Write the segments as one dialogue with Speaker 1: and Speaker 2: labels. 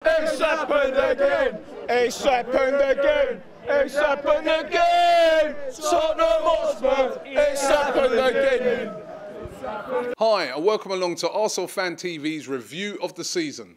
Speaker 1: It's happened again! It's happened again! It's happened again! Tottenham Hotspur! It's happened again!
Speaker 2: Hi, and welcome along to Arsenal Fan TV's review of the season.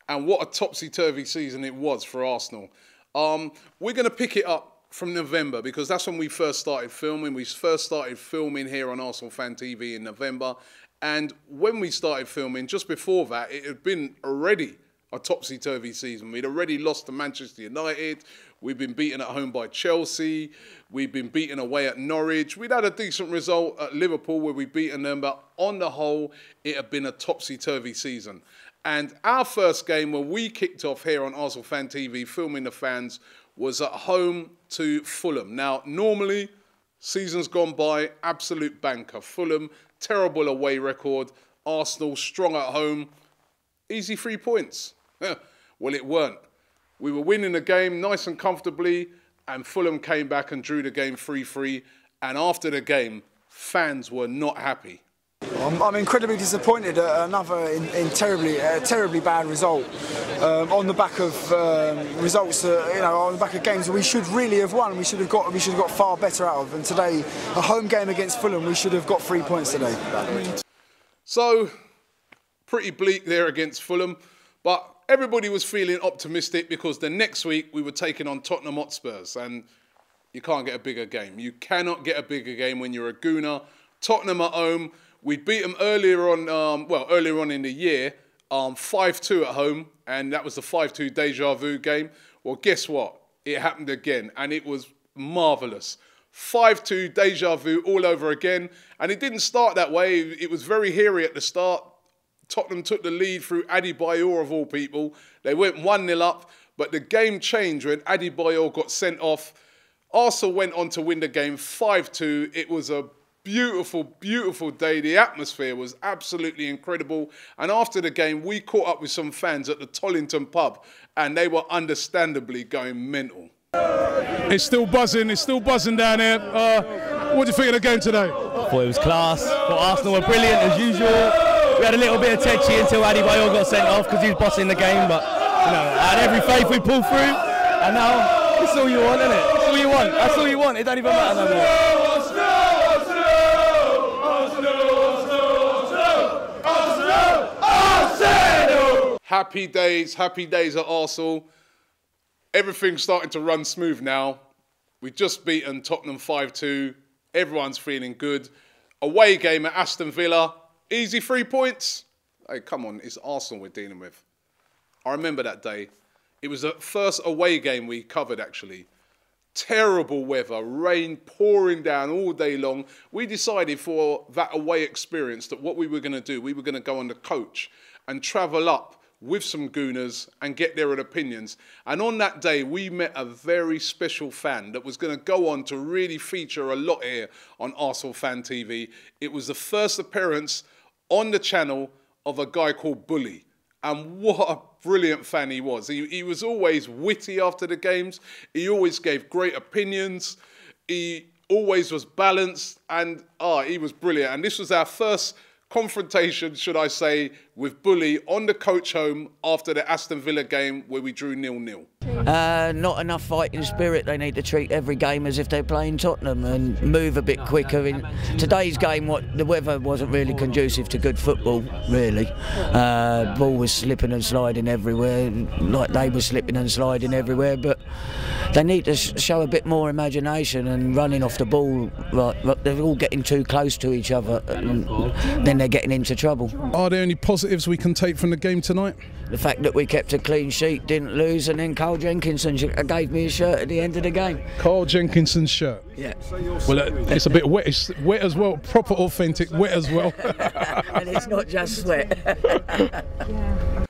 Speaker 2: And what a topsy-turvy season it was for Arsenal. We're going to pick it up from November because that's when we first started filming. We first started filming here on Arsenal Fan TV in November. And when we started filming, just before that, it had been already a topsy-turvy season. We'd already lost to Manchester United. We've been beaten at home by Chelsea. We've been beaten away at Norwich. We'd had a decent result at Liverpool where we'd beaten them, but on the whole, it had been a topsy-turvy season. And our first game when we kicked off here on Arsenal Fan TV, filming the fans, was at home to Fulham. Now, normally, season's gone by, absolute banker. Fulham, terrible away record. Arsenal, strong at home. Easy 3 points. Well, it weren't. We were winning the game nice and comfortably, and Fulham came back and drew the game 3-3. And after the game, fans were not happy.
Speaker 3: I'm incredibly disappointed at another terribly bad result on the back of results on the back of games that we should really have won. We should have got far better out of. And today, a home game against Fulham, we should have got 3 points today.
Speaker 2: So, pretty bleak there against Fulham, but everybody was feeling optimistic because the next week we were taking on Tottenham Hotspurs, and you can't get a bigger game. You cannot get a bigger game when you're a Gooner. Tottenham at home. We beat them earlier on in the year, 5-2 at home, and that was the 5-2 deja vu game. Well, guess what? It happened again, and it was marvellous. 5-2 deja vu all over again, and it didn't start that way. It was very hairy at the start. Tottenham took the lead through Adebayor of all people. They went 1-0 up, but the game changed when Adebayor got sent off. Arsenal went on to win the game 5-2. It was a beautiful, beautiful day. The atmosphere was absolutely incredible. And after the game, we caught up with some fans at the Tollington pub, and they were understandably going mental.
Speaker 4: It's still buzzing down here. What do you think of the game today?
Speaker 5: Thought it was class. Thought Arsenal were brilliant as usual. We had a little bit of tetchy until Adebayor got sent off because he was bossing the game, but I had every faith we pulled through, and now it's all you want, isn't it? It's all you want. That's all you want. It don't even matter no more.
Speaker 2: Happy days at Arsenal. Everything's starting to run smooth now. We've just beaten Tottenham 5-2. Everyone's feeling good. Away game at Aston Villa. Easy 3 points. Hey, come on, it's Arsenal we're dealing with. I remember that day. It was the first away game we covered, actually. Terrible weather, rain pouring down all day long. We decided for that away experience that what we were going to do, we were going to go on the coach and travel up with some Gooners and get their opinions. And on that day, we met a very special fan that was going to go on to really feature a lot here on Arsenal Fan TV. It was the first appearance on the channel of a guy called Bully. And what a brilliant fan he was. He was always witty after the games. He always gave great opinions. He always was balanced. And he was brilliant. And this was our first confrontation, should I say, with Bully on the coach home after the Aston Villa game where we drew 0-0.
Speaker 6: Not enough fighting spirit. They need to treat every game as if they're playing Tottenham and move a bit quicker. In today's game, the weather wasn't really conducive to good football, really. Ball was slipping and sliding everywhere, like they were slipping and sliding everywhere, but they need to show a bit more imagination and running off the ball. Like, they're all getting too close to each other, and then they're getting into trouble.
Speaker 4: Are there any positives we can take from the game tonight?
Speaker 6: The fact that we kept a clean sheet, didn't lose, and then Carl Jenkinson gave me a shirt at the end of the game.
Speaker 4: Carl Jenkinson's shirt?
Speaker 6: Yeah.
Speaker 4: Well, it's a bit wet. It's wet as well. Proper authentic wet as well.
Speaker 6: And it's not just sweat.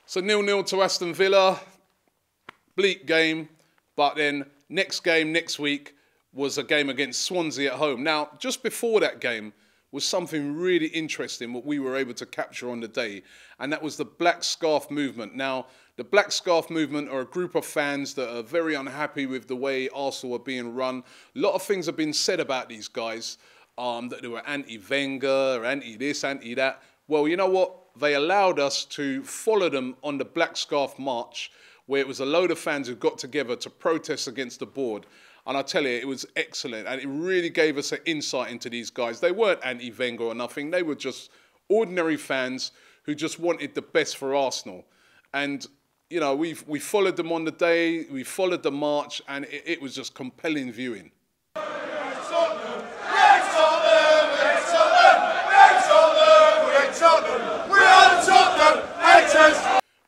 Speaker 2: So 0-0 to Aston Villa. Bleak game. But then next game next week was a game against Swansea at home. Now, just before that game was something really interesting what we were able to capture on the day, and that was the Black Scarf Movement. Now, the Black Scarf Movement are a group of fans that are very unhappy with the way Arsenal are being run. A lot of things have been said about these guys, that they were anti-Wenger, or anti-this, anti-that. Well, you know what? they allowed us to follow them on the Black Scarf March, where it was a load of fans who got together to protest against the board. And I tell you, it was excellent. And it really gave us an insight into these guys. They weren't anti-Wenger or nothing. They were just ordinary fans who just wanted the best for Arsenal. And, you know, we followed them on the day, we followed the march, and it was just compelling viewing.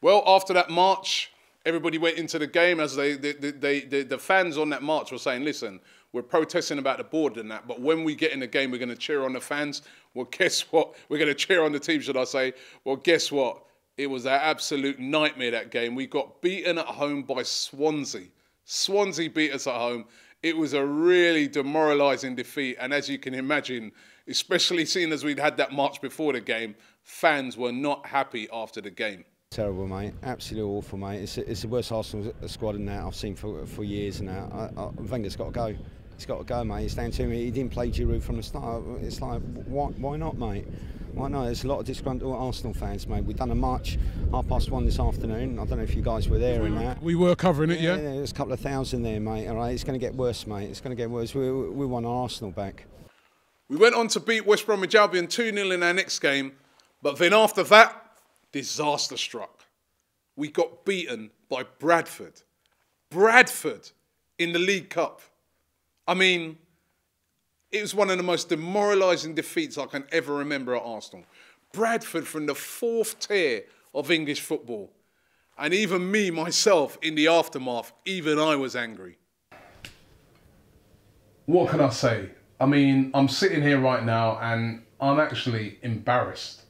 Speaker 2: Well, after that march, everybody went into the game as the fans on that march were saying, listen, we're protesting about the board and that, but when we get in the game, we're going to cheer on the fans. Well, guess what? We're going to cheer on the team, should I say. Well, guess what? It was an absolute nightmare, that game. We got beaten at home by Swansea. Swansea beat us at home. It was a really demoralising defeat. And as you can imagine, especially seeing as we'd had that march before the game, fans were not happy after the game.
Speaker 7: Terrible, mate. Absolutely awful, mate. It's the worst Arsenal squad in that I've seen for years now. Wenger's got to go. He's got to go, mate. It's down to me. He didn't play Giroud from the start. It's like, why not, mate? Why not? There's a lot of disgruntled Arsenal fans, mate. We've done a march 1:30 this afternoon. I don't know if you guys were there in that.
Speaker 4: We were covering it, yeah.
Speaker 7: There's a couple of thousand there, mate. All right, it's going to get worse, mate. It's going to get worse. We want our Arsenal back.
Speaker 2: We went on to beat West Bromwich Albion 2-0 in our next game, but then after that, disaster struck. We got beaten by Bradford. Bradford in the League Cup. I mean, it was one of the most demoralising defeats I can ever remember at Arsenal. Bradford from the 4th tier of English football. And even me, myself, in the aftermath, even I was angry.
Speaker 4: What can I say? I mean, I'm sitting here right now and I'm actually embarrassed.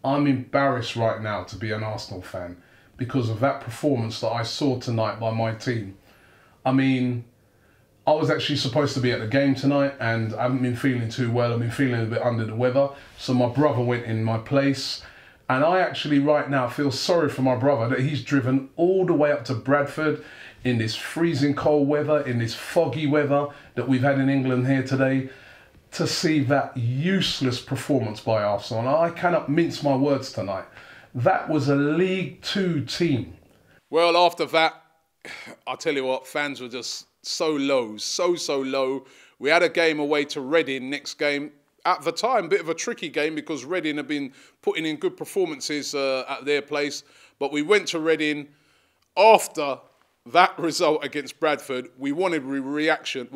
Speaker 4: I'm embarrassed right now to be an Arsenal fan because of that performance that I saw tonight by my team. I mean, I was actually supposed to be at the game tonight and I haven't been feeling too well. I've been feeling a bit under the weather. So my brother went in my place. And I actually right now feel sorry for my brother that he's driven all the way up to Bradford in this freezing cold weather, in this foggy weather that we've had in England here today, to see that useless performance by Arsenal. And I cannot mince my words tonight. That was a League 2 team.
Speaker 2: Well, after that, I'll tell you what, fans were just so low, so low. We had a game away to Reading next game. At the time, a bit of a tricky game because Reading had been putting in good performances at their place. But we went to Reading. After that result against Bradford, we wanted a reaction,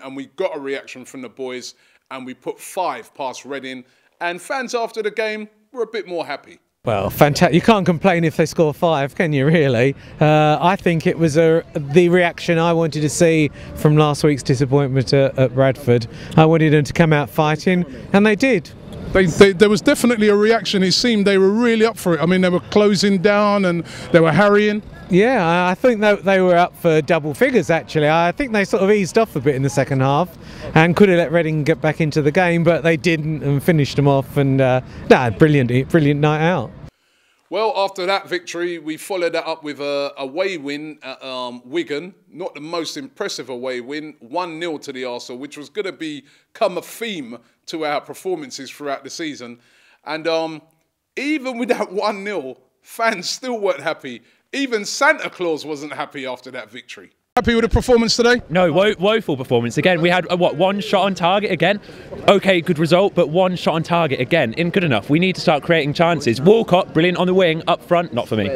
Speaker 2: and we got a reaction from the boys, and we put 5 past Reading. And fans after the game were a bit more happy.
Speaker 8: Well, fantastic. You can't complain if they score 5, can you, really? I think it was the reaction I wanted to see from last week's disappointment at Bradford. I wanted them to come out fighting, and they did.
Speaker 4: There was definitely a reaction. It seemed they were really up for it. I mean, they were closing down and they were harrying.
Speaker 8: Yeah, I think they were up for double figures, actually. I think they sort of eased off a bit in the second half and could have let Reading get back into the game, but they didn't and finished them off. And brilliant night out.
Speaker 2: Well, after that victory, we followed that up with a away win at Wigan. Not the most impressive away win, 1-0 to the Arsenal, which was going to become a theme to our performances throughout the season. And even with that 1-0, fans still weren't happy. Even Santa Claus wasn't happy after that victory.
Speaker 4: Happy with the performance today?
Speaker 9: No, woeful performance. Again, we had, one shot on target again. OK, good result, but 1 shot on target again. Isn't good enough. We need to start creating chances. Walcott, brilliant on the wing, up front, not for me.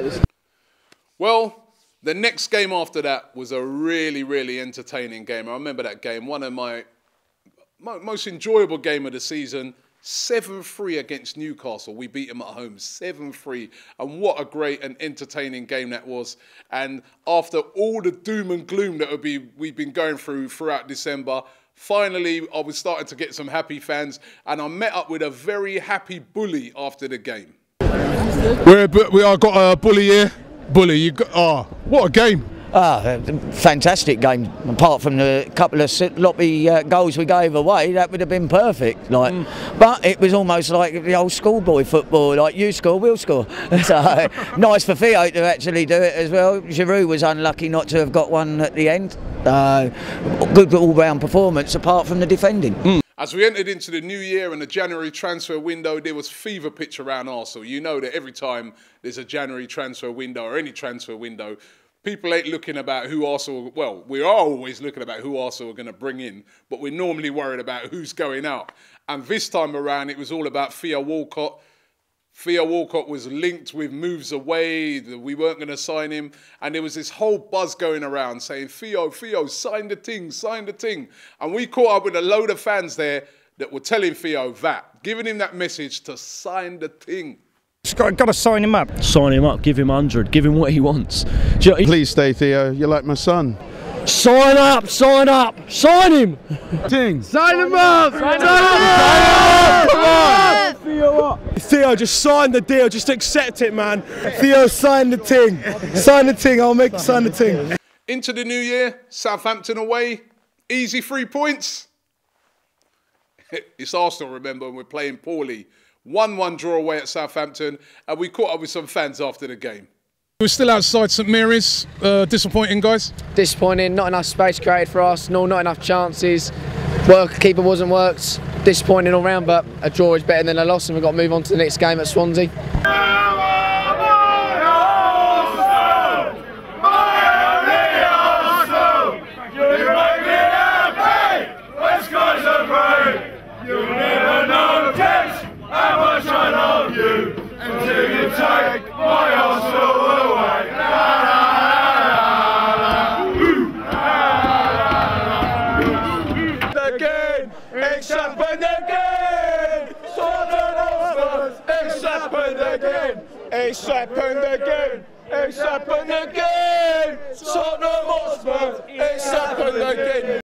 Speaker 2: Well, the next game after that was a really entertaining game. I remember that game, one of my most enjoyable game of the season. 7-3 against Newcastle. We beat them at home, 7-3. And what a great and entertaining game that was. And after all the doom and gloom that we've been going through throughout December, finally I was starting to get some happy fans. And I met up with a very happy bully after the game.
Speaker 4: We are got a bully here. Bully, what a game.
Speaker 6: Fantastic game. Apart from the couple of sloppy goals we gave away, that would have been perfect. But it was almost like the old schoolboy football, like you score, we'll score. So nice for Theo to actually do it as well. Giroud was unlucky not to have got one at the end. Good all-round performance apart from the defending.
Speaker 2: As we entered into the new year and the January transfer window, there was fever pitch around Arsenal. You know that every time there's a January transfer window or any transfer window, people ain't looking about who Arsenal, well, we are always looking about who Arsenal are going to bring in, but we're normally worried about who's going out. And this time around, it was all about Theo Walcott. Theo Walcott was linked with moves away, we weren't going to sign him. And there was this whole buzz going around saying, Theo, sign the thing, sign the thing. And we caught up with a load of fans there that were telling Theo that, giving him that message to sign the thing.
Speaker 10: Got to sign him up.
Speaker 5: Sign him up, give him 100, give him what he wants.
Speaker 11: Please stay, Theo, you're like my son.
Speaker 5: Sign up, sign up, sign him!
Speaker 11: Ting.
Speaker 5: Sign him up! Sign him up! Come on! Theo up! Theo, just sign the deal, just accept it, man. Theo, sign the ting. Sign the ting, I'll make sign the ting.
Speaker 2: Into the new year, Southampton away, easy 3 points. It's Arsenal, remember, and we're playing poorly. 1-1 draw away at Southampton, and we caught up with some fans after the game.
Speaker 4: We're still outside St Mary's. Disappointing, guys?
Speaker 12: Disappointing, not enough space created for Arsenal, not enough chances. Keeper wasn't worked. Disappointing all round, but a draw is better than a loss, and we've got to move on to the next game at Swansea.
Speaker 1: It's happened again! It's happened again! Tottenham Hotspur! It's happened again!